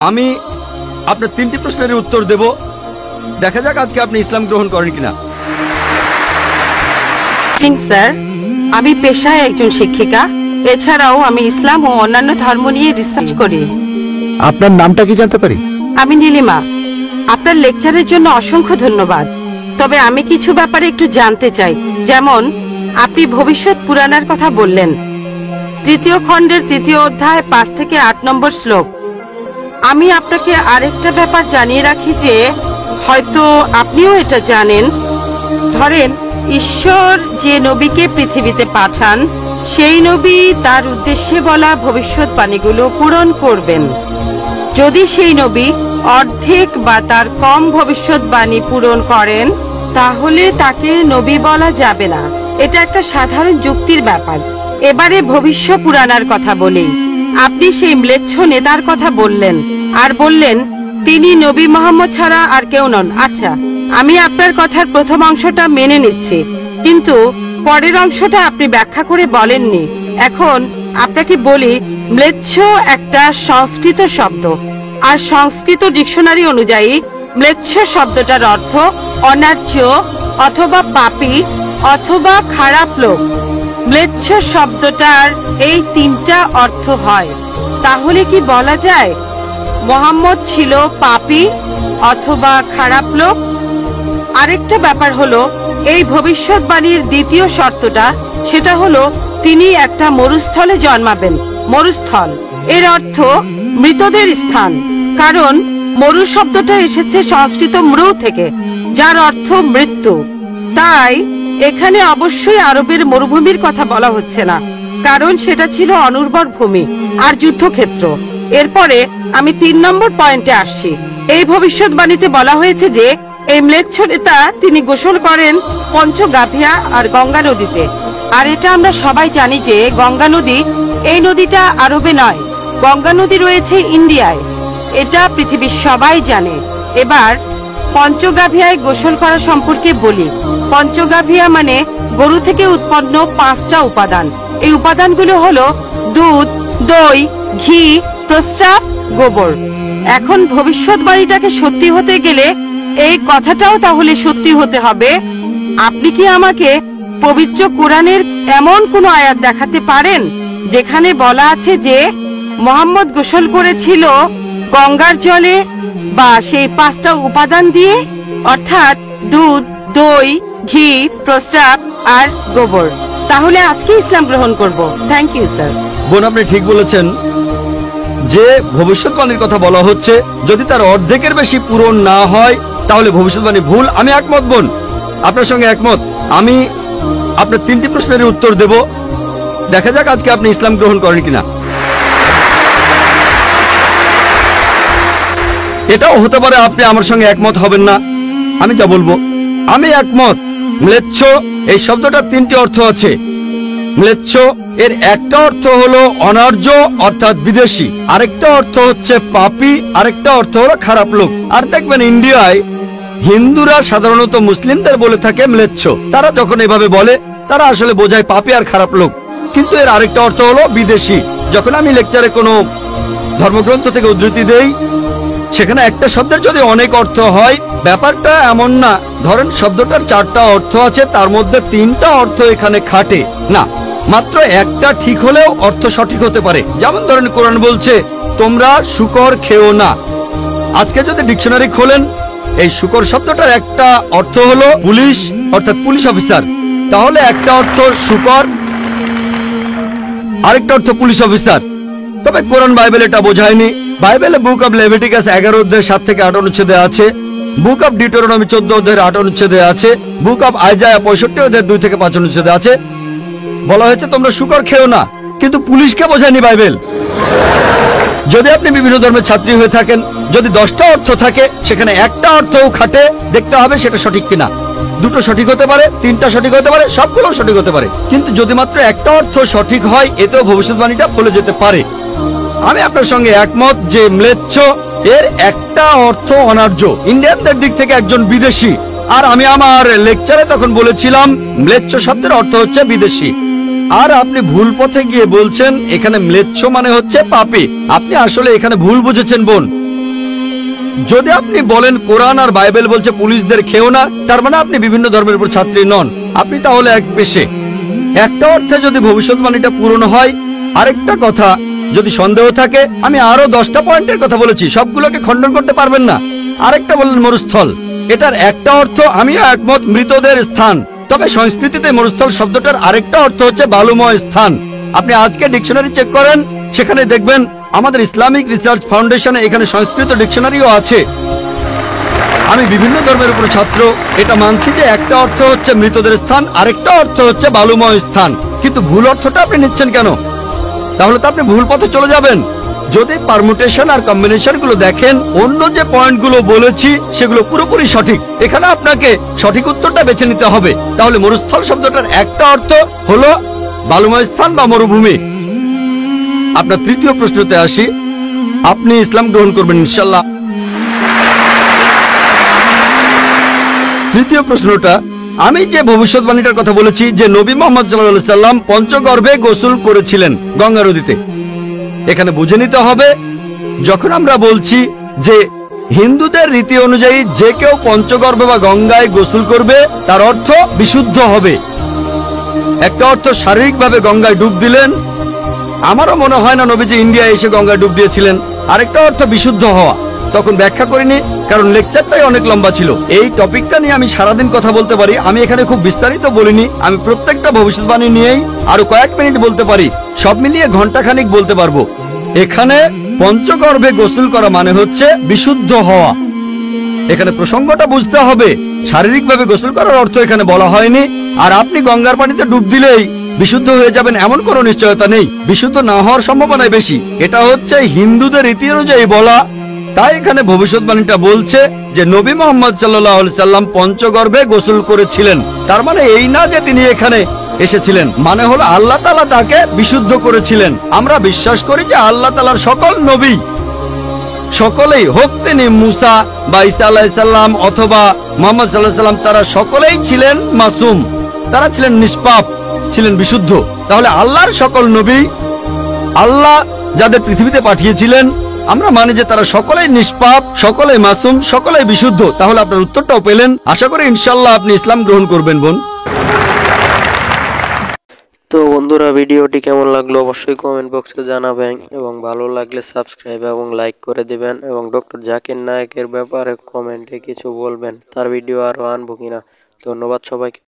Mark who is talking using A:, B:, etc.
A: আমি আপনার 3টি প্রশ্নের উত্তর দেব, দেখা যাক আজকে আপনি ইসলাম গ্রহণ করেন কিনা।
B: স্যার, আমি পেশায় একজন শিক্ষিকা। এছাড়াও আমি ইসলাম ও অন্যান্য ধর্ম নিয়ে রিসার্চ করি।
C: আপনার নামটা কি জানতে পারি?
B: আমি নীলিমা। আপনার লেকচারের জন্য অসংখ্য ধন্যবাদ। তবে আমি কিছু ব্যাপারে একটু জানতে চাই। যেমন আপনি ভবিষ্যৎ পুরাণের কথা বললেন, 3য় খণ্ডের 3য় অধ্যায় 5 থেকে 8 নম্বর শ্লোক। আমি আপনাকে আরেকটা ব্যাপার জানিয়ে রাখি যে হয়তো আপনিও এটা জানেন। ধরেন ঈশ্বর যে নবীকে পৃথিবীতে পাঠান, সেই নবী তার উদ্দেশ্যে বলা ভবিষ্যৎবাণীগুলো পূরণ করবেন। যদি সেই নবী অর্ধেক বা তার কম ভবিষ্যৎবাণী পূরণ করেন, তাহলে তাকে নবী বলা যাবে না। এটা একটা সাধারণ যুক্তির ব্যাপার। এবারে ভবিষ্য পুরাণার কথা বলি। আপনি সেই ম্লেচ্ছ নেতার কথা বললেন আর বললেন তিনি নবী মোহাম্মদ ছাড়া আর কেউ নন। আচ্ছা, আমি আপনার কথার প্রথম অংশটা মেনে নিচ্ছি, কিন্তু পরের অংশটা আপনি ব্যাখ্যা করে বলেননি। এখন আপনাকে বলি, ম্লেচ্ছ একটা সংস্কৃত শব্দ, আর সংস্কৃত ডিকশনারি অনুযায়ী ম্লেচ্ছ শব্দটার অর্থ অন্যায্য অথবা পাপী অথবা খারাপ লোক। ম্লেচ্ছ শব্দটার এই 3টা অর্থ হয়। তাহলে কি বলা যায় মোহাম্মদ ছিল পাপী অথবা খারাপ লোক? আরেকটা ব্যাপার হলো, এই ভবিষ্যৎবাণীর দ্বিতীয় শর্তটা, সেটা হলো তিনি একটা মরুস্থলে জন্মাবেন। মরুস্থল এর অর্থ মৃতদের স্থান, কারণ মরু শব্দটা এসেছে সংস্কৃত মৃ থেকে, যার অর্থ মৃত্যু। তাই এখানে অবশ্যই আরবের মরুভূমির কথা বলা হচ্ছে না, কারণ সেটা ছিল অনুর্বর ভূমি আর যুদ্ধক্ষেত্র। এরপরে আমি 3 নম্বর পয়েন্টে আসছি। এই ভবিষ্যৎবাণীতে বলা হয়েছে যে এই ম্লেচ্ছ নেতা তিনি গোসল করেন পঞ্চগাভিয়া আর গঙ্গা নদীতে। আর এটা আমরা সবাই জানি যে গঙ্গা নদী, এই নদীটা আরবে নয়, গঙ্গা নদী রয়েছে ইন্ডিয়ায়। এটা পৃথিবীর সবাই জানে। এবার পঞ্চগাভিয়ায় গোসল করা সম্পর্কে বলি। পঞ্চগাভিয়া মানে গরু থেকে উৎপন্ন 5টা উপাদান। এই উপাদানগুলো হলো দুধ, দই, ঘি, প্রস্রাব, গোবর। এখন ভবিষ্যৎবাণীটাকে সত্যি হতে গেলে এই কথাটাও তাহলে সত্যি হতে হবে। আপনি কি আমাকে পবিত্র কোরআনের এমন কোন আয়াত দেখাতে পারেন যেখানে বলা আছে যে মোহাম্মদ গোসল করেছিল গঙ্গার জলে বা সেই 5টা উপাদান দিয়ে, অর্থাৎ দুধ, দই, ঘি, প্রস্রাব আর গোবর? তাহলে আজকে ইসলাম গ্রহণ করব। Thank you sir.
A: বোন, আপনি ঠিক বলেছেন যে ভবিষ্যৎবাণীর কথা বলা হচ্ছে, যদি তার অর্ধেকের বেশি পূরণ না হয় তাহলে ভবিষ্যৎবাণী ভুল। আমি একমত বোন, আপনার সঙ্গে একমত। আমি আপনার 3টি প্রশ্নের উত্তর দেব, দেখা যাক আজকে আপনি ইসলাম গ্রহণ করেন কিনা। এটাও হতে পারে আপনি আমার সঙ্গে একমত হবেন না। আমি যা বলবো, আমি একমত। ম্লেচ্ছ এই শব্দটার 3টি অর্থ আছে। ম্লেচ্ছ এর একটা অর্থ হলো অনার্য অর্থাৎ বিদেশি, আরেকটা অর্থ হচ্ছে পাপী, আরেকটা অর্থ হলো খারাপ লোক। আর দেখবেন ইন্ডিয়ায় হিন্দুরা সাধারণত মুসলিমদের বলে থাকে ম্লেচ্ছ। তারা যখন এভাবে বলে তারা আসলে বোঝায় পাপী আর খারাপ লোক, কিন্তু এর আরেকটা অর্থ হলো বিদেশি। যখন আমি লেকচারে কোনো ধর্মগ্রন্থ থেকে উদ্ধৃতি দেই, সেখানে একটা শব্দের যদি অনেক অর্থ হয়, ব্যাপারটা এমন না ধরেন শব্দটার 4টা অর্থ আছে, তার মধ্যে 3টা অর্থ এখানে খাটে না, মাত্র একটা ঠিক হলেও অর্থ সঠিক হতে পারে। যেমন ধরেন কোরআন বলছে তোমরা শূকর খেও না। আজকে যদি ডিকশনারি খোলেন, এই শূকর শব্দটার একটা অর্থ হলো পুলিশ অর্থাৎ পুলিশ অফিসার, তাহলে একটা অর্থ শূকর, আরেকটা অর্থ পুলিশ অফিসার। তবে কোরআন বাইবেল এটা বোঝায়নি। বাইবেলে বুক অব লেভিটিকাস 11 অধ্যায় 7 থেকে 8 অনুচ্ছেদে আছে, বুক অব ডিউটেরোনমি 14 অধ্যায়ের 8 অনুচ্ছেদে আছে, বুক অব আইজায়া 65 অধ্যায়ের 2 থেকে 5 অনুচ্ছেদে আছে। বলা হয়েছে তোমরা শূকর খেও না, কিন্তু পুলিশকে বোঝায়নি বাইবেল। যদি আপনি বিভিন্ন ধর্মের ছাত্রী হয়ে থাকেন, যদি 10টা অর্থ থাকে, সেখানে একটা অর্থও খাটে, দেখতে হবে সেটা সঠিক কিনা। 2টো সঠিক হতে পারে, 3টা সঠিক হতে পারে, সবগুলো সঠিক হতে পারে, কিন্তু যদি মাত্র একটা অর্থ সঠিক হয়, এতেও ভবিষ্যৎবাণীটা ফলে যেতে পারে। আমি আপনার সঙ্গে একমত যে ম্লেচ্ছ এর একটা অর্থ অনার্য, ইন্ডিয়ানদের দিক থেকে একজন বিদেশি। আর আমি আমার লেকচারে তখন বলেছিলাম ম্লেচ্ছ শব্দের অর্থ হচ্ছে বিদেশি। আর আপনি ভুল পথে গিয়ে বলছেন এখানে ম্লেচ্ছ মানে হচ্ছে পাপী। আপনি আসলে এখানে ভুল বুঝেছেন বোন। যদি আপনি বলেন কোরআন আর বাইবেল বলছে পুলিশদের খেও না, তার মানে আপনি বিভিন্ন ধর্মের উপর ছাত্রী নন, আপনি তাহলে এক পেশে। একটা অর্থে যদি ভবিষ্যৎবাণীটা পূরণ হয়, আরেকটা কথা যদি সন্দেহ থাকে, আমি আরো 10টা পয়েন্টের কথা বলেছি, সবগুলোকে খণ্ডন করতে পারবেন না। আরেকটা বললেন মরুস্থল, এটার একটা অর্থ আমিও একমত, মৃতদের স্থান। তবে সংস্কৃতিতে মরুস্থল শব্দটার আরেকটা অর্থ হচ্ছে বালুময় স্থান। আপনি আজকে ডিকশনারি চেক করেন, সেখানে দেখবেন আমাদের ইসলামিক রিসার্চ ফাউন্ডেশনে এখানে সংস্কৃত ডিকশনারিও আছে। আমি বিভিন্ন ধর্মের উপর ছাত্র, এটা মানছি যে একটা অর্থ হচ্ছে মৃতদের স্থান, আরেকটা অর্থ হচ্ছে বালুময় স্থান। কিন্তু ভুল অর্থটা আপনি নিচ্ছেন কেন? তাহলে তো আপনি ভুল পথে চলে যাবেন। যদি পারমুটেশন আর কম্বিনেশন গুলো দেখেন, অন্য যে পয়েন্টগুলো বলেছি সেগুলো পুরোপুরি সঠিক। এখানে আপনাকে সঠিক উত্তরটা বেছে নিতে হবে। তাহলে মরুস্থল শব্দটার একটা অর্থ হলো বালুময় স্থান বা মরুভূমি। আপনার তৃতীয় প্রশ্নতে আসি, আপনি ইসলাম গ্রহণ করবেন ইনশাল্লাহ। তৃতীয় প্রশ্নটা, আমি যে ভবিষ্যৎবাণীটার কথা বলেছি যে নবী মোহাম্মদ সাল্লাল্লাহু আলাইহি সাল্লাম পঞ্চগর্ভে গোসল করেছিলেন গঙ্গা নদীতে, এখানে বুঝে নিতে হবে যখন আমরা বলছি যে হিন্দুদের রীতি অনুযায়ী যে কেউ পঞ্চগর্ভে বা গঙ্গায় গোসল করবে তার অর্থ বিশুদ্ধ হবে। একটা অর্থ শারীরিকভাবে গঙ্গায় ডুব দিলেন, আমারও মনে হয় না নবীজি ইন্ডিয়ায় এসে গঙ্গায় ডুব দিয়েছিলেন। আরেকটা অর্থ বিশুদ্ধ হওয়া, তখন ব্যাখ্যা করিনি কারণ লেকচারটাই অনেক লম্বা ছিল। এই টপিকটা নিয়ে আমি সারাদিন কথা বলতে পারি, আমি এখানে খুব বিস্তারিত বলিনি। আমি প্রত্যেকটা ভবিষ্যৎবাণী নিয়েই আরো কয়েক মিনিট বলতে পারি, সব মিলিয়ে ঘন্টাখানিক বলতে পারবো। এখানে পঞ্চগর্ভে গোসল করা মানে হচ্ছে বিশুদ্ধ হওয়া। এখানে প্রসঙ্গটা বুঝতে হবে, শারীরিকভাবে গোসল করার অর্থ এখানে বলা হয়নি। আর আপনি গঙ্গার পানিতে ডুব দিলেই বিশুদ্ধ হয়ে যাবেন এমন কোনো নিশ্চয়তা নেই, বিশুদ্ধ না হওয়ার সম্ভাবনাই বেশি। এটা হচ্ছে হিন্দুদের রীতি অনুযায়ী বলা। তাই এখানে ভবিষ্যৎবাণীটা বলছে যে নবী মোহাম্মদ সাল্লাল্লাহু আলাইহি সাল্লাম পঞ্চগর্ভে গোসল করেছিলেন। তার মানে এই না যে তিনি এখানে এসেছিলেন, মানে হলো আল্লাহ তাআলা তাকে বিশুদ্ধ করেছিলেন। আমরা বিশ্বাস করি যে আল্লাহ তাআলার সকল নবী, সকলেই হোক তিনি মুসা বা ঈসা আলাইহিস সালাম অথবা মুহাম্মদ সাল্লাল্লাহু আলাইহি সাল্লাম, তারা সকলেই ছিলেন মাসুম, তারা ছিলেন নিষ্পাপ, ছিলেন বিশুদ্ধ। তাহলে আল্লাহর সকল নবী, আল্লাহ যাদের পৃথিবীতে পাঠিয়েছিলেন, আমরা মানি যে তারা সকলেই নিষ্পাপ, সকলেই মাসুম, সকলেই বিশুদ্ধ। তাহলে আপনার উত্তরটাও পেলেন। আশা করি ইনশাআল্লাহ আপনি ইসলাম গ্রহণ করবেন বোন।
D: তো বন্ধুরা, ভিডিওটি কেমন লাগলো অবশ্যই কমেন্ট বক্সে জানাবেন এবং ভালো লাগলে সাবস্ক্রাইব এবং লাইক করে দিবেন এবং ডক্টর জাকির নায়েকের ব্যাপারে কমেন্টে কিছু বলবেন, তার ভিডিও আরো আনবো কিনা। ধন্যবাদ সবাইকে।